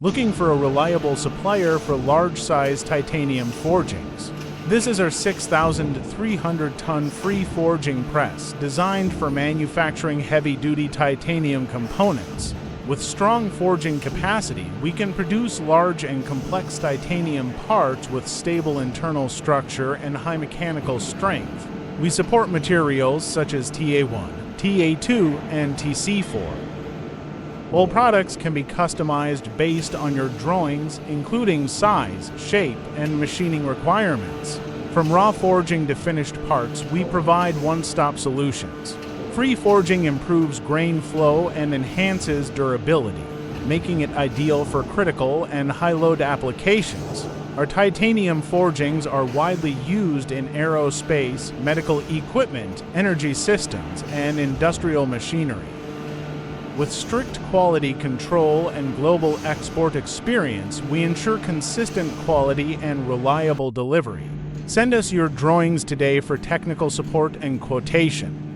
Looking for a reliable supplier for large-size titanium forgings? This is our 6,300-ton free forging press designed for manufacturing heavy-duty titanium components. With strong forging capacity, we can produce large and complex titanium parts with stable internal structure and high mechanical strength. We support materials such as TA1, TA2, and TC4. All products can be customized based on your drawings, including size, shape, and machining requirements. From raw forging to finished parts, we provide one-stop solutions. Free forging improves grain flow and enhances durability, making it ideal for critical and high-load applications. Our titanium forgings are widely used in aerospace, medical equipment, energy systems, and industrial machinery. With strict quality control and global export experience, we ensure consistent quality and reliable delivery. Send us your drawings today for technical support and quotation.